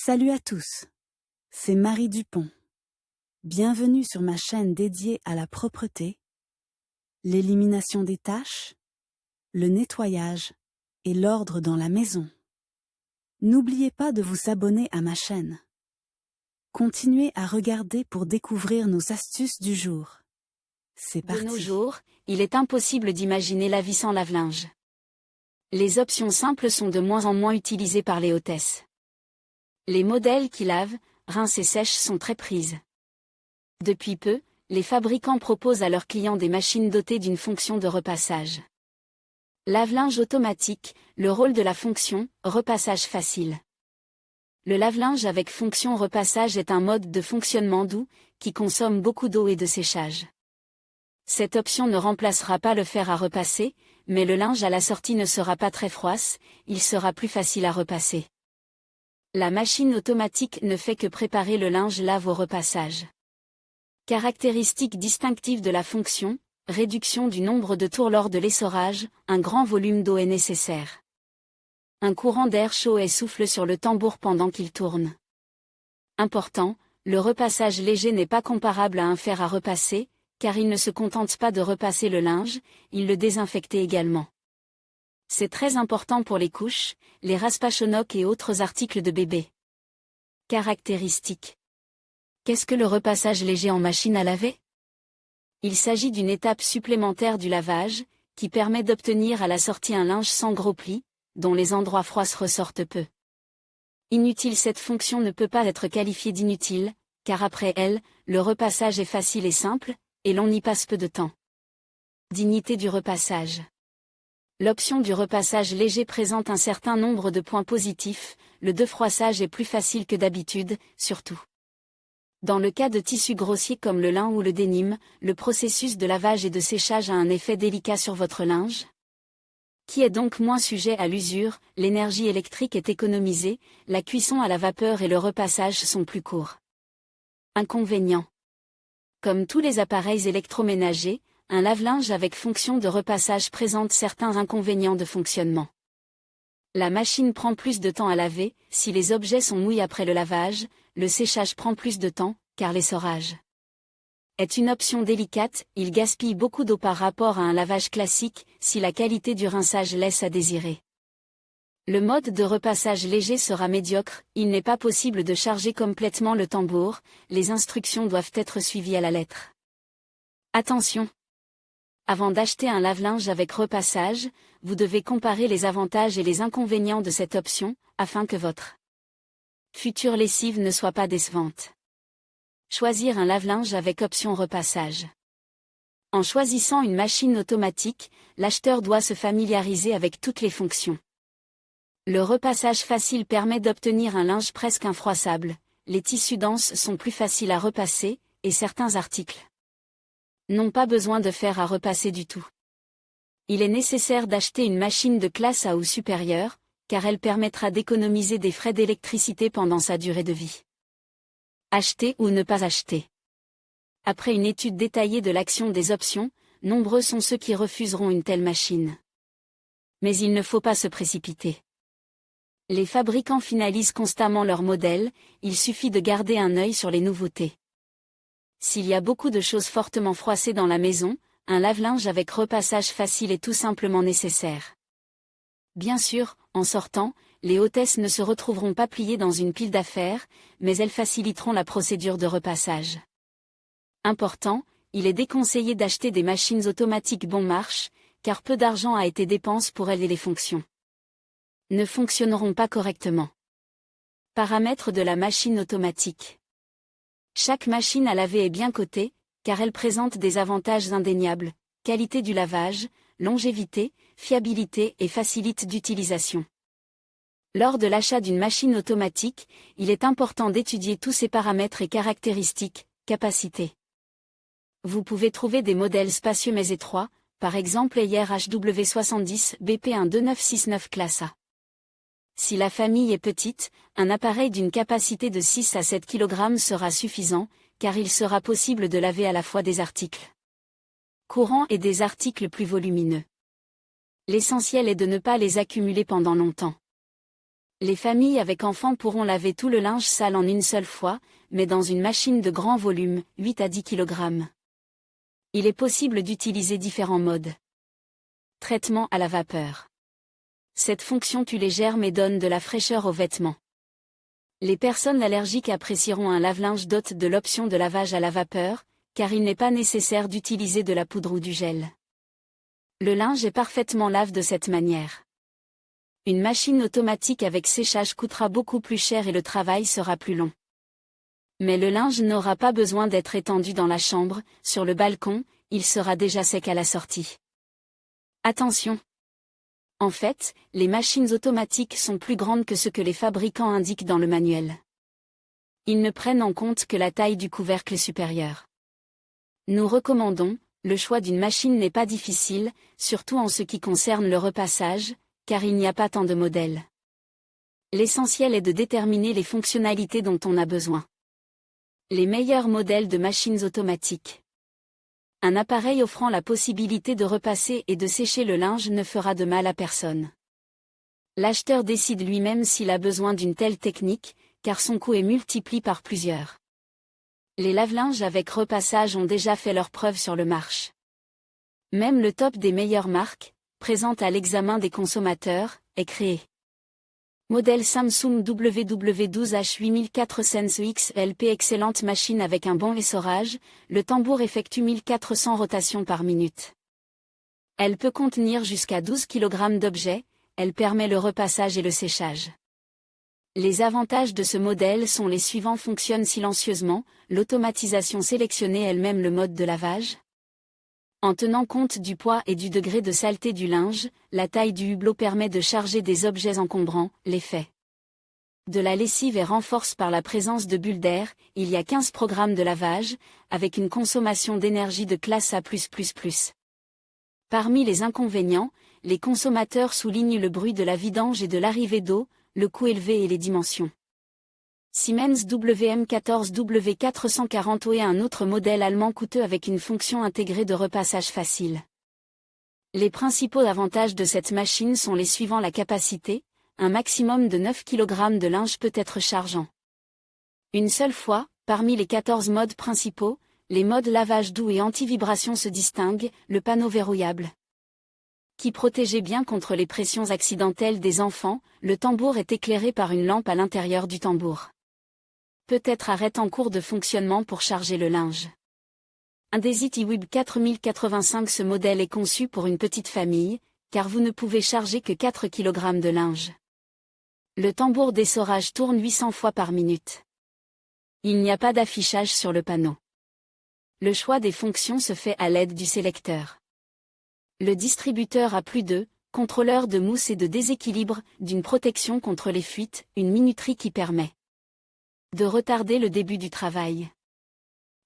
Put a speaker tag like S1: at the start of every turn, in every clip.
S1: Salut à tous, c'est Marie Dupont. Bienvenue sur ma chaîne dédiée à la propreté, l'élimination des taches, le nettoyage et l'ordre dans la maison. N'oubliez pas de vous abonner à ma chaîne. Continuez à regarder pour découvrir nos astuces du jour. C'est parti.
S2: De nos jours, il est impossible d'imaginer la vie sans lave-linge. Les options simples sont de moins en moins utilisées par les hôtesses. Les modèles qui lavent, rincent et sèchent sont très prises. Depuis peu, les fabricants proposent à leurs clients des machines dotées d'une fonction de repassage. Lave-linge automatique, le rôle de la fonction, repassage facile. Le lave-linge avec fonction repassage est un mode de fonctionnement doux, qui consomme beaucoup d'eau et de séchage. Cette option ne remplacera pas le fer à repasser, mais le linge à la sortie ne sera pas très froisse, il sera plus facile à repasser. La machine automatique ne fait que préparer le linge lave au repassage. Caractéristiques distinctives de la fonction, réduction du nombre de tours lors de l'essorage, un grand volume d'eau est nécessaire. Un courant d'air chaud et souffle sur le tambour pendant qu'il tourne. Important, le repassage léger n'est pas comparable à un fer à repasser, car il ne se contente pas de repasser le linge, il le désinfecte également. C'est très important pour les couches, les raspachonocs et autres articles de bébé. Caractéristiques. Qu'est-ce que le repassage léger en machine à laver? Il s'agit d'une étape supplémentaire du lavage, qui permet d'obtenir à la sortie un linge sans gros plis, dont les endroits froids ressortent peu. Inutile, cette fonction ne peut pas être qualifiée d'inutile, car après elle, le repassage est facile et simple, et l'on y passe peu de temps. Dignité du repassage. L'option du repassage léger présente un certain nombre de points positifs, le defroissage est plus facile que d'habitude, surtout dans le cas de tissus grossiers comme le lin ou le dénime, le processus de lavage et de séchage a un effet délicat sur votre linge, qui est donc moins sujet à l'usure, l'énergie électrique est économisée, la cuisson à la vapeur et le repassage sont plus courts. Inconvénients. Comme tous les appareils électroménagers, un lave-linge avec fonction de repassage présente certains inconvénients de fonctionnement. La machine prend plus de temps à laver, si les objets sont mouillés après le lavage, le séchage prend plus de temps, car l'essorage est une option délicate, il gaspille beaucoup d'eau par rapport à un lavage classique, si la qualité du rinçage laisse à désirer. Le mode de repassage léger sera médiocre, il n'est pas possible de charger complètement le tambour, les instructions doivent être suivies à la lettre. Attention! Avant d'acheter un lave-linge avec repassage, vous devez comparer les avantages et les inconvénients de cette option, afin que votre future lessive ne soit pas décevante. Choisir un lave-linge avec option repassage. En choisissant une machine automatique, l'acheteur doit se familiariser avec toutes les fonctions. Le repassage facile permet d'obtenir un linge presque infroissable, les tissus denses sont plus faciles à repasser, et certains articles n'ont pas besoin de fer à repasser du tout. Il est nécessaire d'acheter une machine de classe A ou supérieure, car elle permettra d'économiser des frais d'électricité pendant sa durée de vie. Acheter ou ne pas acheter. Après une étude détaillée de l'action des options, nombreux sont ceux qui refuseront une telle machine. Mais il ne faut pas se précipiter. Les fabricants finalisent constamment leurs modèles, il suffit de garder un œil sur les nouveautés. S'il y a beaucoup de choses fortement froissées dans la maison, un lave-linge avec repassage facile est tout simplement nécessaire. Bien sûr, en sortant, les hôtesses ne se retrouveront pas pliées dans une pile d'affaires, mais elles faciliteront la procédure de repassage. Important, il est déconseillé d'acheter des machines automatiques bon marche, car peu d'argent a été dépensé pour elles et les fonctions ne fonctionneront pas correctement. Paramètres de la machine automatique. Chaque machine à laver est bien cotée, car elle présente des avantages indéniables, qualité du lavage, longévité, fiabilité et facilite d'utilisation. Lors de l'achat d'une machine automatique, il est important d'étudier tous ses paramètres et caractéristiques, capacité. Vous pouvez trouver des modèles spacieux mais étroits, par exemple Haier HW70 BP12969 classe A. Si la famille est petite, un appareil d'une capacité de 6 à 7 kg sera suffisant, car il sera possible de laver à la fois des articles courants et des articles plus volumineux. L'essentiel est de ne pas les accumuler pendant longtemps. Les familles avec enfants pourront laver tout le linge sale en une seule fois, mais dans une machine de grand volume, 8 à 10 kg. Il est possible d'utiliser différents modes. Traitement à la vapeur. Cette fonction tue les germes et donne de la fraîcheur aux vêtements. Les personnes allergiques apprécieront un lave-linge doté de l'option de lavage à la vapeur, car il n'est pas nécessaire d'utiliser de la poudre ou du gel. Le linge est parfaitement lave de cette manière. Une machine automatique avec séchage coûtera beaucoup plus cher et le travail sera plus long. Mais le linge n'aura pas besoin d'être étendu dans la chambre, sur le balcon, il sera déjà sec à la sortie. Attention! En fait, les machines automatiques sont plus grandes que ce que les fabricants indiquent dans le manuel. Ils ne prennent en compte que la taille du couvercle supérieur. Nous recommandons, le choix d'une machine n'est pas difficile, surtout en ce qui concerne le repassage, car il n'y a pas tant de modèles. L'essentiel est de déterminer les fonctionnalités dont on a besoin. Les meilleurs modèles de machines automatiques. Un appareil offrant la possibilité de repasser et de sécher le linge ne fera de mal à personne. L'acheteur décide lui-même s'il a besoin d'une telle technique, car son coût est multiplié par plusieurs. Les lave-linges avec repassage ont déjà fait leurs preuves sur le marché. Même le top des meilleures marques, présente à l'examen des consommateurs, est créé. Modèle Samsung WW12H8400 Sense XLP. Excellente machine avec un bon essorage, le tambour effectue 1400 rotations par minute. Elle peut contenir jusqu'à 12 kg d'objets, elle permet le repassage et le séchage. Les avantages de ce modèle sont les suivants: fonctionne silencieusement, l'automatisation sélectionnée elle-même le mode de lavage. En tenant compte du poids et du degré de saleté du linge, la taille du hublot permet de charger des objets encombrants, l'effet de la lessive est renforcé par la présence de bulles d'air, il y a 15 programmes de lavage, avec une consommation d'énergie de classe A+++. Parmi les inconvénients, les consommateurs soulignent le bruit de la vidange et de l'arrivée d'eau, le coût élevé et les dimensions. Siemens WM14W440 est un autre modèle allemand coûteux avec une fonction intégrée de repassage facile. Les principaux avantages de cette machine sont les suivants: la capacité, un maximum de 9 kg de linge peut être chargeant une seule fois. Parmi les 14 modes principaux, les modes lavage doux et anti-vibration se distinguent, le panneau verrouillable qui protégeait bien contre les pressions accidentelles des enfants, le tambour est éclairé par une lampe à l'intérieur du tambour. Peut être arrêté en cours de fonctionnement pour charger le linge. Un Desit Web 4085. Ce modèle est conçu pour une petite famille, car vous ne pouvez charger que 4 kg de linge. Le tambour d'essorage tourne 800 fois par minute. Il n'y a pas d'affichage sur le panneau. Le choix des fonctions se fait à l'aide du sélecteur. Le distributeur a plus de contrôleur de mousse et de déséquilibre, d'une protection contre les fuites, une minuterie qui permet de retarder le début du travail.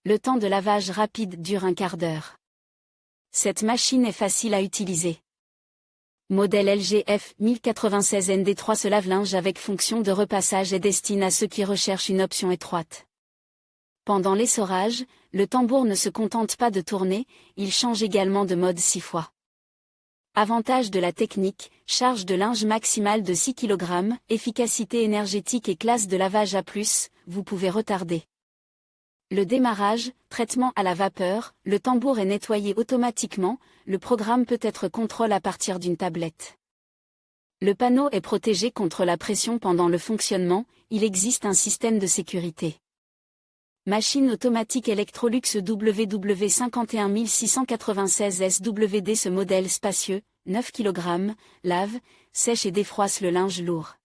S2: Le temps de lavage rapide dure un quart d'heure. Cette machine est facile à utiliser. Modèle LGF 1096 ND3. Ce lave-linge avec fonction de repassage est destiné à ceux qui recherchent une option étroite. Pendant l'essorage, le tambour ne se contente pas de tourner, il change également de mode 6 fois. Avantage de la technique, charge de linge maximale de 6 kg, efficacité énergétique et classe de lavage A+, vous pouvez retarder le démarrage, traitement à la vapeur, le tambour est nettoyé automatiquement, le programme peut être contrôlé à partir d'une tablette. Le panneau est protégé contre la pression pendant le fonctionnement, il existe un système de sécurité. Machine automatique Electrolux WW51696 SWD. Ce modèle spacieux, 9 kg, lave, sèche et défroisse le linge lourd.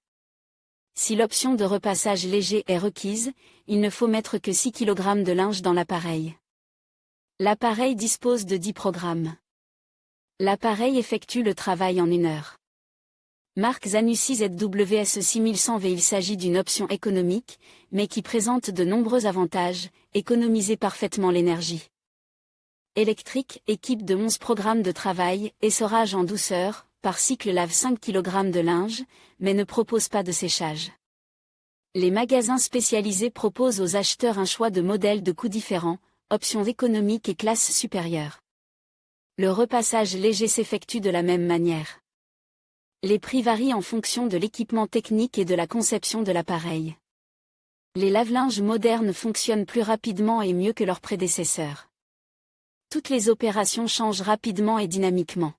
S2: Si l'option de repassage léger est requise, il ne faut mettre que 6 kg de linge dans l'appareil. L'appareil dispose de 10 programmes. L'appareil effectue le travail en 1 heure. Marque Zanussi ZWS 6100V. Il s'agit d'une option économique, mais qui présente de nombreux avantages, économiser parfaitement l'énergie électrique, équipe de 11 programmes de travail, essorage en douceur, par cycle lave 5 kg de linge, mais ne propose pas de séchage. Les magasins spécialisés proposent aux acheteurs un choix de modèles de coûts différents, options économiques et classe supérieure. Le repassage léger s'effectue de la même manière. Les prix varient en fonction de l'équipement technique et de la conception de l'appareil. Les lave-linges modernes fonctionnent plus rapidement et mieux que leurs prédécesseurs. Toutes les opérations changent rapidement et dynamiquement.